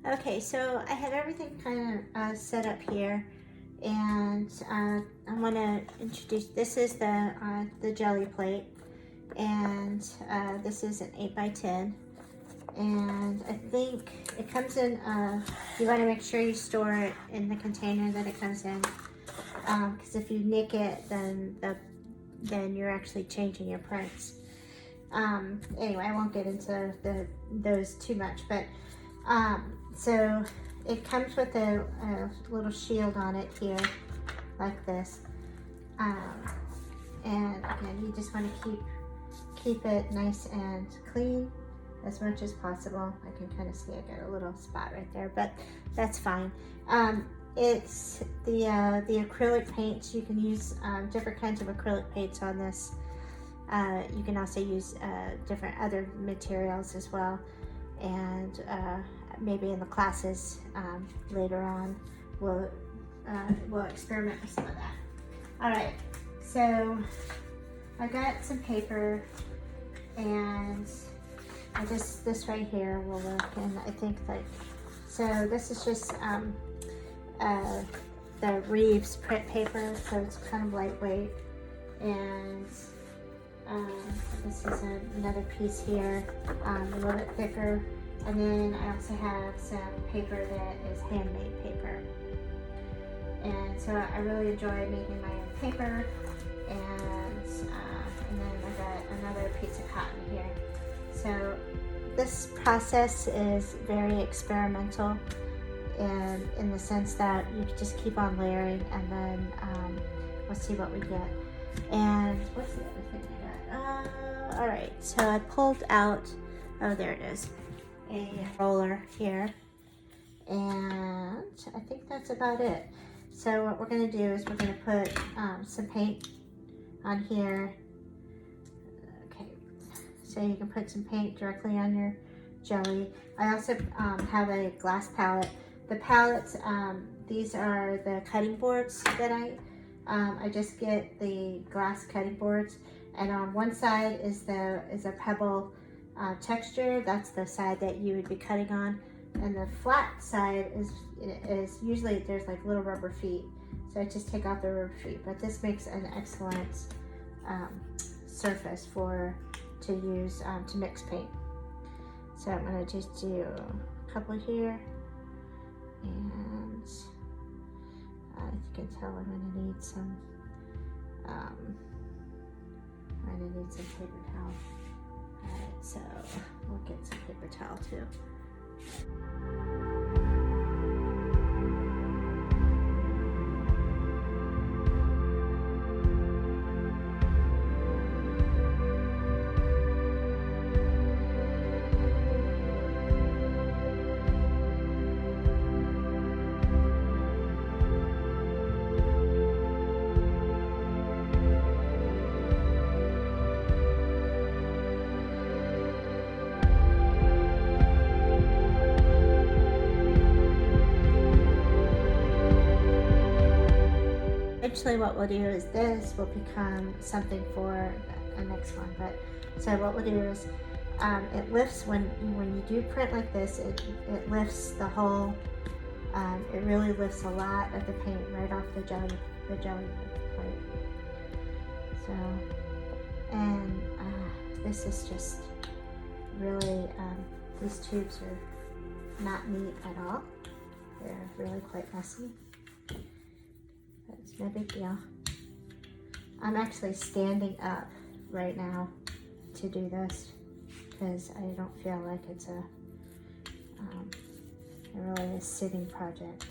Okay, so I have everything kind of set up here, and I want to introduce, this is the jelly plate, and this is an 8x10, and I think it comes in, you want to make sure you store it in the container that it comes in, because if you nick it, then you're actually changing your prints. Anyway, I won't get into those too much, but so it comes with a little shield on it here, like this. And again, you just want to keep it nice and clean as much as possible. I can kind of see I got a little spot right there, but that's fine. It's the acrylic paints. You can use different kinds of acrylic paints on this. You can also use different other materials as well, and maybe in the classes later on we'll experiment with some of that. All right, so I got some paper, and this right here will work, and I think like, so this is just the Reeves print paper, so it's kind of lightweight, and this is another piece here, a little bit thicker, and then I also have some paper that is handmade paper, and so I really enjoy making my own paper, and then I got another piece of cotton here. So this process is very experimental, and in the sense that you just keep on layering, and then we'll see what we get. And what's the other thing I got? All right, so I pulled out, oh, there it is, a roller here, and I think that's about it. So what we're gonna do is we're gonna put some paint on here. Okay, so you can put some paint directly on your jelly. I also have a glass palette. The palettes, these are the cutting boards that I just get the glass cutting boards, and on one side is a pebble texture. That's the side that you would be cutting on, and the flat side is usually there's like little rubber feet. So I just take off the rubber feet, but this makes an excellent surface to use to mix paint. So I'm gonna just do a couple here, and as you can tell, I'm gonna need some paper towel. All right, so we'll get some paper towel too. Eventually what we'll do is this will become something for a next one, but so what we'll do is it lifts when you do print like this, it lifts the whole, it really lifts a lot of the paint right off the jelly plate. So, and this is just really, these tubes are not neat at all. They're really quite messy. It's no big deal. I'm actually standing up right now to do this because I don't feel like it's really a sitting project.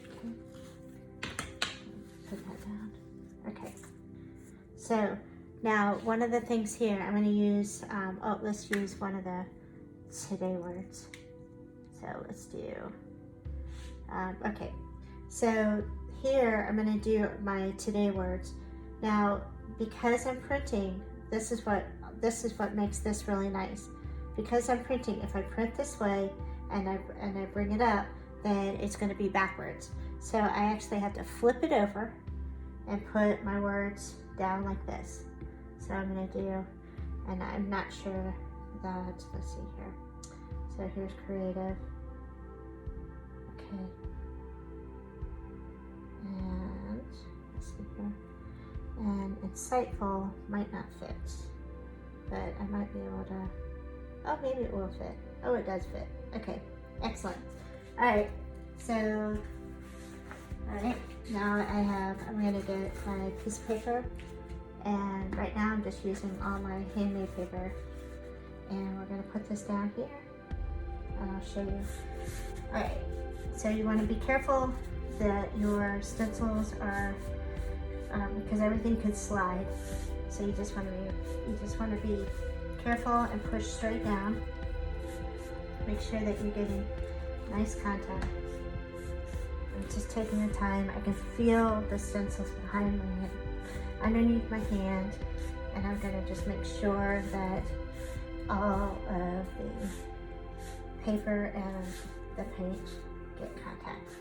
Okay. Put that down. Okay. So now one of the things here I'm going to use, let's use one of the today words. So let's do, okay. So here I'm going to do my today words. Now, because I'm printing, this is what makes this really nice. Because I'm printing, if I print this way and I bring it up, then it's going to be backwards. So I actually have to flip it over and put my words down like this. So I'm going to do, and I'm not sure that, let's see here. So here's creative. Okay. And let's see here. And insightful might not fit, but I might be able to, oh, maybe it will fit. Oh, it does fit. Okay, excellent. All right, so, all right, now I'm gonna get my piece of paper, and right now I'm just using all my handmade paper, and we're gonna put this down here, and I'll show you. All right, so you wanna be careful that your stencils are, because everything could slide. So you just want to be careful and push straight down. Make sure that you're getting nice contact. I'm just taking the time. I can feel the stencils behind my, underneath my hand, and I'm gonna just make sure that all of the paper and the paint get contact.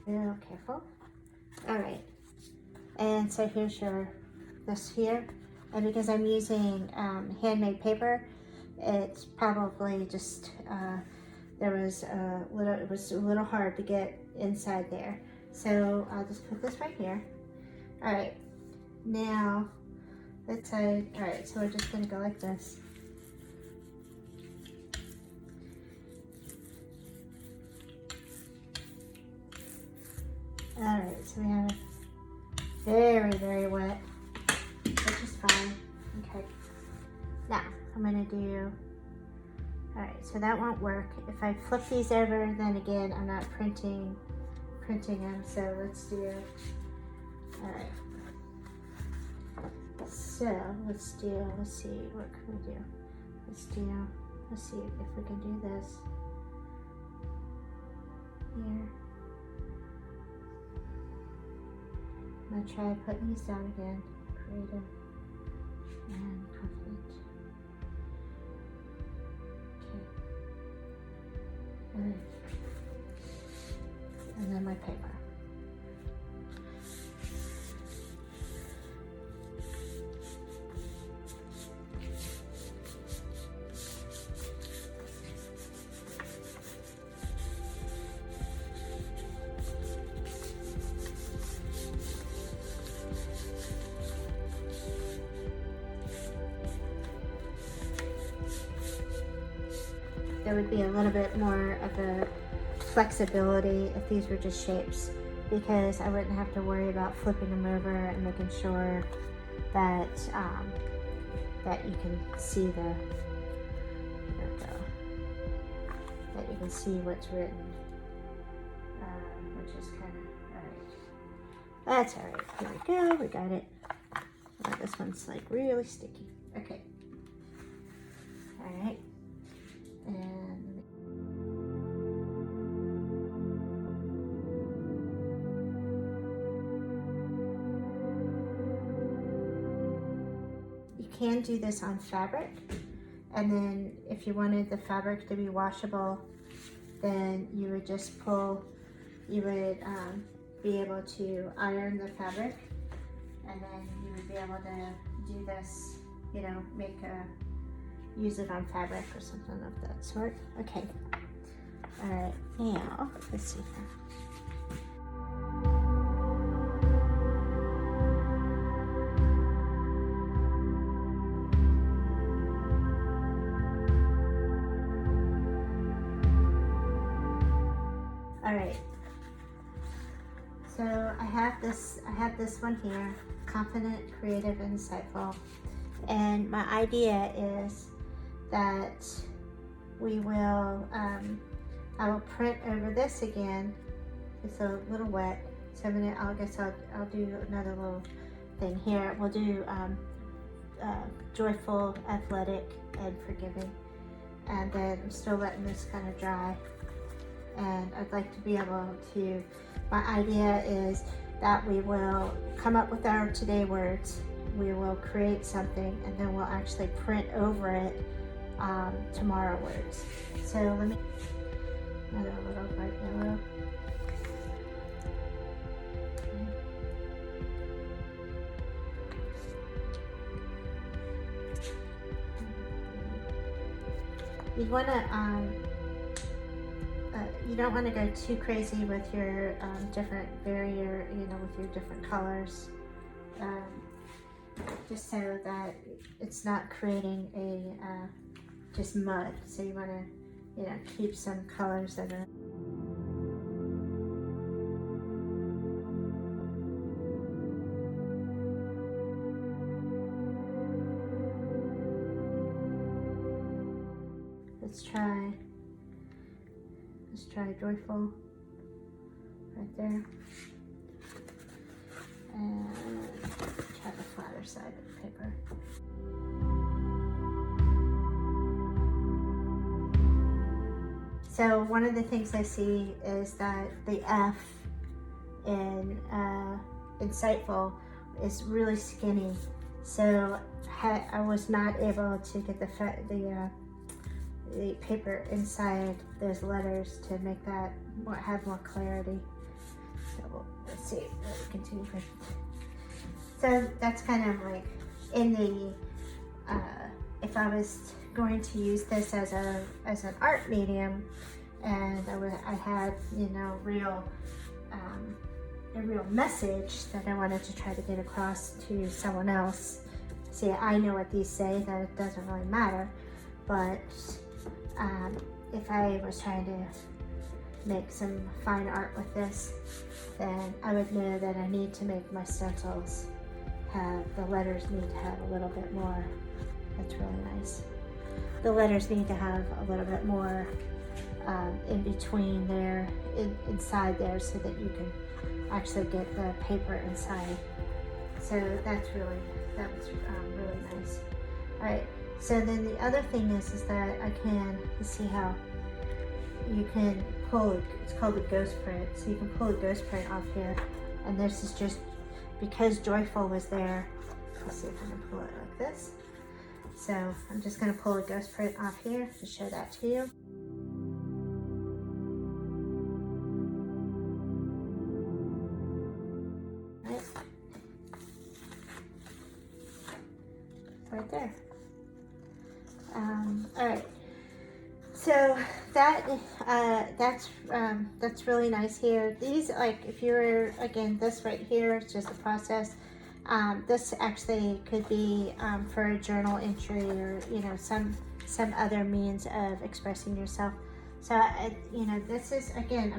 Real careful. All right. And so here's this here, and because I'm using handmade paper, it's probably just it was a little hard to get inside there. So I'll just put this right here. All right, now let's say, all right, so we're just gonna go like this. All right, so we have very, very wet, which is fine. Okay, now I'm gonna do, all right, so that won't work. If I flip these over, then again, I'm not printing them, so let's do, all right. So let's see, what can we do? Let's see if we can do this here. I'm gonna try putting these down again. Creative and confident. Okay. Alright. And then my paper. There would be a little bit more of a flexibility if these were just shapes, because I wouldn't have to worry about flipping them over and making sure that that you can see there we go, that you can see what's written, which is kind of, all right. That's all right. Here we go. We got it. Oh, this one's like really sticky. Okay. All right. And you can do this on fabric, and then if you wanted the fabric to be washable, then you would just pull, you would be able to iron the fabric, and then you would be able to do this, you know, use it on fabric or something of that sort. Okay. All right, now, let's see here. All right. So I have this one here, confident, creative, and insightful. And my idea is that we will, I will print over this again. It's a little wet, so I guess I'll do another little thing here. We'll do joyful, athletic, and forgiving. And then I'm still letting this kind of dry. And I'd like to be able to, my idea is that we will come up with our today words, we will create something, and then we'll actually print over it tomorrow words. So let me, another little bright yellow. you want to you don't want to go too crazy with your different barrier, you know, with your different colors, just so that it's not creating a just mud. So you want to, you know, keep some colors that are Let's try joyful right there, and try the flatter side of the paper. So one of the things I see is that the F in insightful is really skinny, so I was not able to get the paper inside those letters to make that have more clarity. So let's see, let's continue. So that's kind of like in the, if I was going to use this as an art medium, and I had, you know, a real message that I wanted to try to get across to someone else. See, I know what these say, that it doesn't really matter, but if I was trying to make some fine art with this, then I would know that I need to make my stencils the letters need to have a little bit more. That's really nice. The letters need to have a little bit more in between there, inside there, so that you can actually get the paper inside. So that was really nice. All right. So then the other thing is that you see how you can pull, it's called a ghost print. So you can pull a ghost print off here. And this is just because joyful was there. Let's see if I can pull it like this. So I'm just gonna pull a ghost print off here to show that to you. Right there. All right, so that's really nice here. These, like, if you're, again, this right here is just a process. This actually could be for a journal entry, or, you know, some other means of expressing yourself. So you know, this is, again,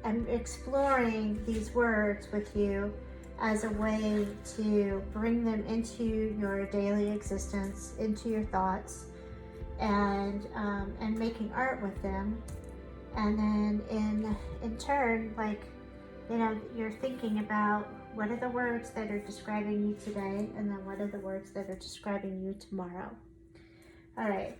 I'm exploring these words with you as a way to bring them into your daily existence, into your thoughts, and making art with them. And then in turn, like, you know, you're thinking about what are the words that are describing you today, and then what are the words that are describing you tomorrow. All right.